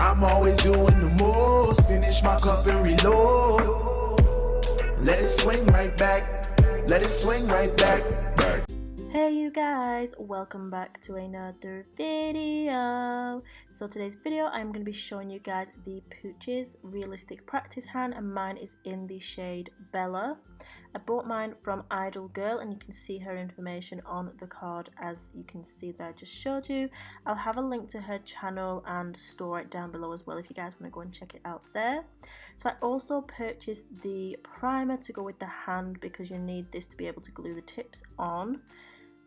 I'm always doing the most. Finish my cup and reload. Let it swing right back. Let it swing right back. Hey you guys, welcome back to another video. So today's video I'm going to be showing you guys the Poochiez realistic practice hand, and mine is in the shade Bella. I bought mine from Idol Girl and you can see her information on the card as you can see that I just showed you. I'll have a link to her channel and store it down below as well if you guys want to go and check it out there. So I also purchased the primer to go with the hand because you need this to be able to glue the tips on,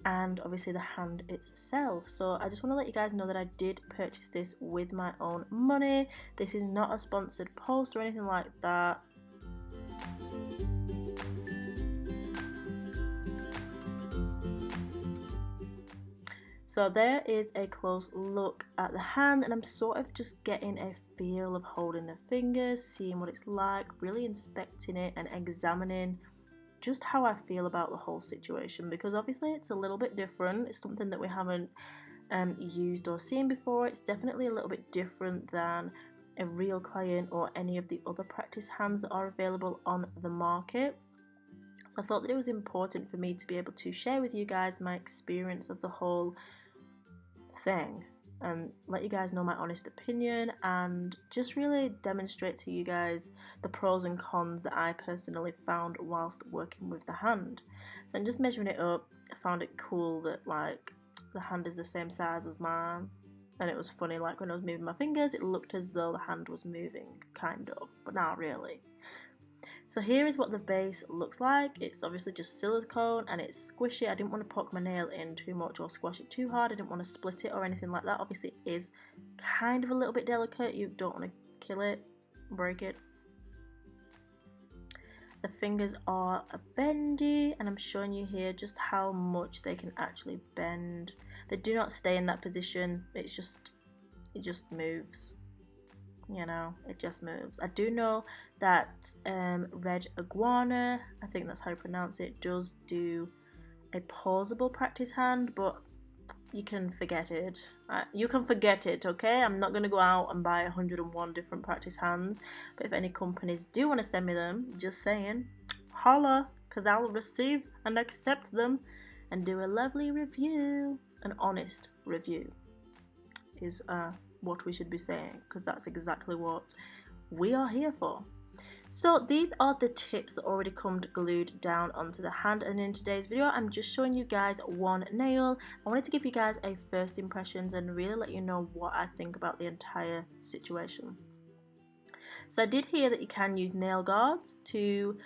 and obviously the hand itself. So I just want to let you guys know that I did purchase this with my own money. This is not a sponsored post or anything like that. So there is a close look at the hand, and I'm sort of just getting a feel of holding the fingers, seeing what it's like, really inspecting it and examining just how I feel about the whole situation, because obviously it's a little bit different. It's something that we haven't used or seen before. It's definitely a little bit different than a real client or any of the other practice hands that are available on the market. So I thought that it was important for me to be able to share with you guys my experience of the whole thing and let you guys know my honest opinion and just really demonstrate to you guys the pros and cons that I personally found whilst working with the hand. So I'm just measuring it up. I found it cool that like the hand is the same size as mine, and it was funny, like when I was moving my fingers it looked as though the hand was moving, kind of, but not really. So here is what the base looks like. It's obviously just silicone and it's squishy. I didn't want to poke my nail in too much or squash it too hard. I didn't want to split it or anything like that. Obviously it is kind of a little bit delicate. You don't want to kill it, break it. The fingers are bendy, and I'm showing you here just how much they can actually bend. They do not stay in that position. It just moves. You know, it just moves. I do know that Red Iguana, I think that's how you pronounce it, does do a pausable practice hand, but you can forget it. You can forget it, okay? I'm not going to go out and buy 101 different practice hands, but if any companies do want to send me them, just saying, holla, because I'll receive and accept them and do a lovely review. An honest review is what we should be saying, because that's exactly what we are here for. So these are the tips that already come glued down onto the hand, and in today's video I'm just showing you guys one nail. I wanted to give you guys a first impressions and really let you know what I think about the entire situation. So I did hear that you can use nail guards to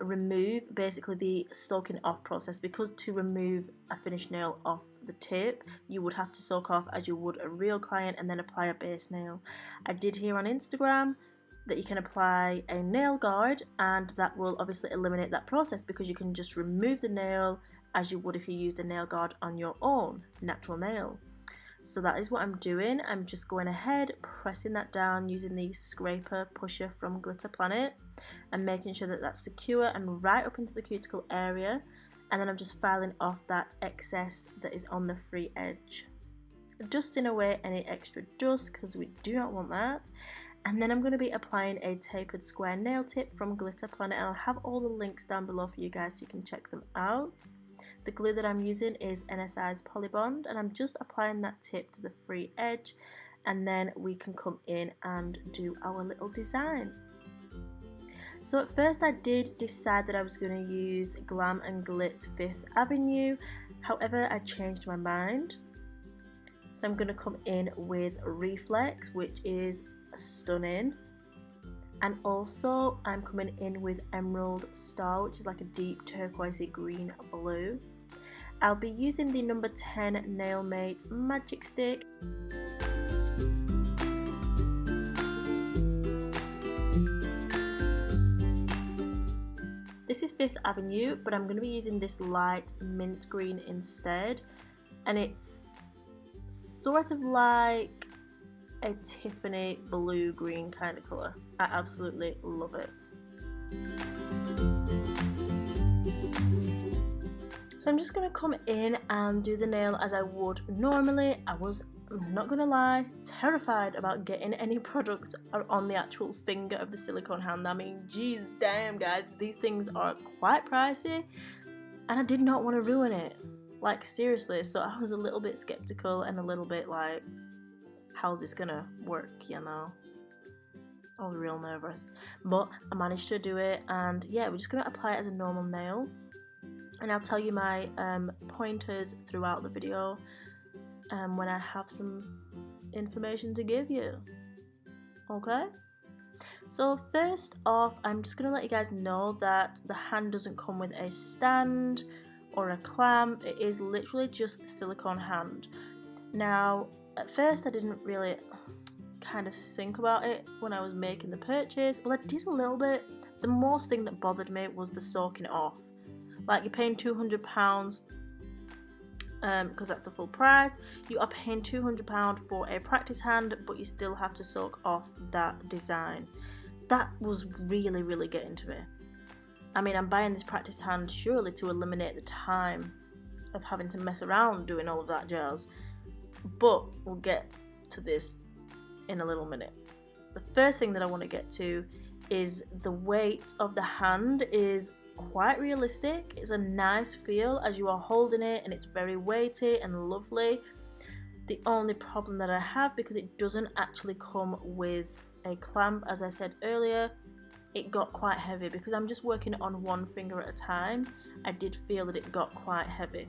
remove basically the soaking off process, because to remove a finished nail off the tip you would have to soak off as you would a real client and then apply a base nail. I did hear on Instagram that you can apply a nail guard and that will obviously eliminate that process, because you can just remove the nail as you would if you used a nail guard on your own natural nail. So that is what I'm doing. I'm just going ahead, pressing that down using the scraper pusher from Glitter Planet and making sure that that's secure and right up into the cuticle area, and then I'm just filing off that excess that is on the free edge, dusting away any extra dust because we do not want that. And then I'm going to be applying a tapered square nail tip from Glitter Planet, and I'll have all the links down below for you guys so you can check them out. The glue that I'm using is NSI's Polybond, and I'm just applying that tip to the free edge, and then we can come in and do our little design. So at first I did decide that I was going to use Glam and Glitz 5th Avenue, however I changed my mind. So I'm going to come in with Reflex, which is stunning, and also I'm coming in with Emerald Star, which is like a deep turquoisey green blue. I'll be using the number 10 Nail Mate Magic Stick. This is 5th Avenue, but I'm going to be using this light mint green instead, and it's sort of like a Tiffany blue green kind of colour. I absolutely love it. So I'm just going to come in and do the nail as I would normally. I was I'm not gonna lie, terrified about getting any product on the actual finger of the silicone hand. I mean, geez, damn guys, these things are quite pricey, and I did not want to ruin it. Like, seriously, so I was a little bit skeptical and a little bit like, how's this gonna work, you know? I was real nervous, but I managed to do it, and yeah, we're just gonna apply it as a normal nail, and I'll tell you my pointers throughout the video when I have some information to give you. Okay? So first off, I'm just gonna let you guys know that the hand doesn't come with a stand or a clamp. It is literally just the silicone hand. Now, at first I didn't really kind of think about it when I was making the purchase. Well, I did a little bit. The most thing that bothered me was the soaking it off. Like, you're paying £200 because that's the full price. You are paying £200 for a practice hand, but you still have to soak off that design. That was really, really getting to me. I mean, I'm buying this practice hand surely to eliminate the time of having to mess around doing all of that jazz. But we'll get to this in a little minute. The first thing that I want to get to is the weight of the hand is quite realistic. It's a nice feel as you are holding it, and it's very weighty and lovely. The only problem that I have, because it doesn't actually come with a clamp, as I said earlier, it got quite heavy. Because I'm just working on one finger at a time, I did feel that it got quite heavy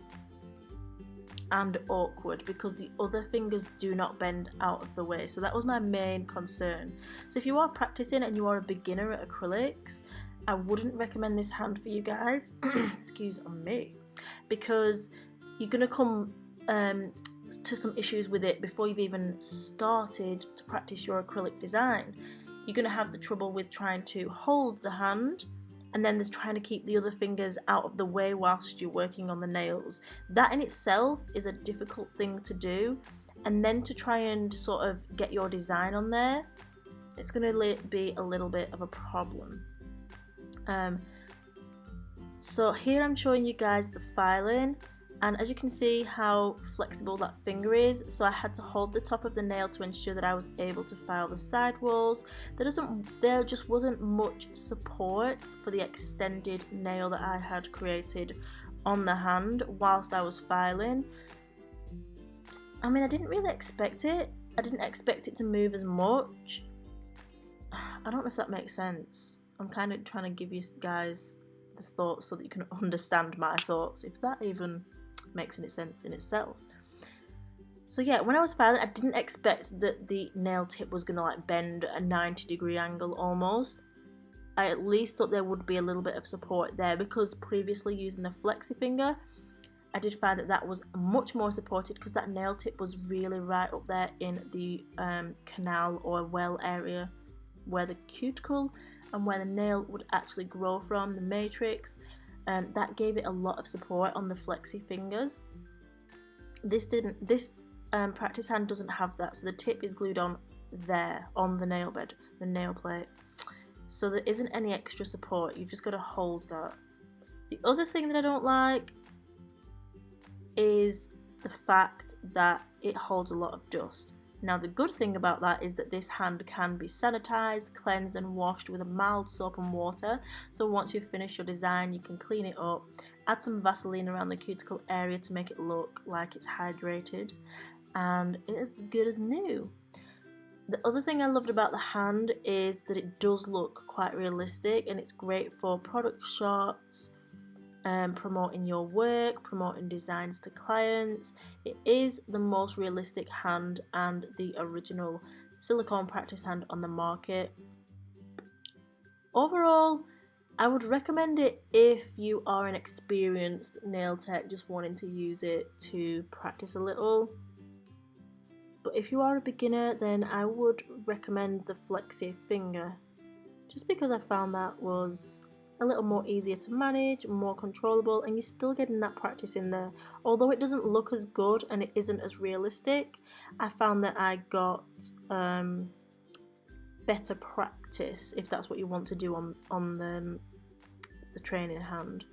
and awkward because the other fingers do not bend out of the way. So that was my main concern. So if you are practicing and you are a beginner at acrylics, I wouldn't recommend this hand for you guys. Excuse me, because you're gonna come to some issues with it before you've even started to practice your acrylic design. You're gonna have the trouble with trying to hold the hand, and then there's trying to keep the other fingers out of the way whilst you're working on the nails. That in itself is a difficult thing to do, and then to try and sort of get your design on there, it's gonna be a little bit of a problem. So here I'm showing you guys the filing, and as you can see how flexible that finger is, so I had to hold the top of the nail to ensure that I was able to file the side walls. There just wasn't much support for the extended nail that I had created on the hand whilst I was filing. I mean, I didn't really expect it. I didn't expect it to move as much. I don't know if that makes sense. I'm kind of trying to give you guys the thoughts so that you can understand my thoughts, if that even makes any sense in itself. So yeah, when I was filing, I didn't expect that the nail tip was gonna like bend at a 90-degree angle almost. I at least thought there would be a little bit of support there, because previously using the flexi finger, I did find that that was much more supported, because that nail tip was really right up there in the canal or well area where the cuticle and where the nail would actually grow from, the matrix, and that gave it a lot of support on the flexi fingers. This practice hand doesn't have that, so the tip is glued on there on the nail bed, the nail plate, so there isn't any extra support. You've just got to hold that. The other thing that I don't like is the fact that it holds a lot of dust. Now the good thing about that is that this hand can be sanitized, cleansed and washed with a mild soap and water. So once you've finished your design, you can clean it up, add some Vaseline around the cuticle area to make it look like it's hydrated, and it is as good as new. The other thing I loved about the hand is that it does look quite realistic, and it's great for product shots, promoting your work, promoting designs to clients. It is the most realistic hand and the original silicone practice hand on the market. Overall, I would recommend it if you are an experienced nail tech just wanting to use it to practice a little. But if you are a beginner, then I would recommend the flexi finger, just because I found that was a little more easier to manage, more controllable, and you're still getting that practice in there. Although it doesn't look as good and it isn't as realistic, I found that I got better practice, if that's what you want to do on the training hand.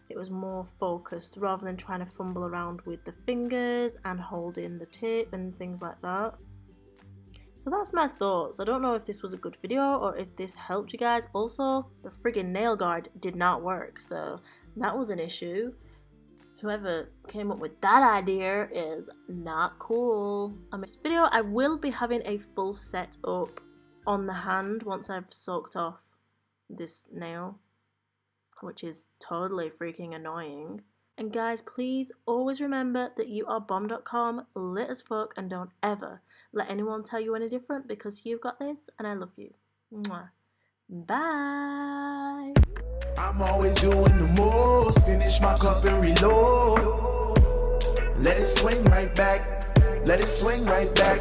it was more focused rather than trying to fumble around with the fingers and holding the tip and things like that. So that's my thoughts. I don't know if this was a good video or if this helped you guys. Also, the friggin' nail guard did not work, so that was an issue. Whoever came up with that idea is not cool. In this video, I will be having a full setup on the hand once I've soaked off this nail, which is totally freaking annoying. And guys, please always remember that you are bomb.com, lit as fuck, and don't ever let anyone tell you any different, because you've got this and I love you. Mwah. Bye. I'm always doing the most, finish my cup and reload. Let it swing right back, let it swing right back.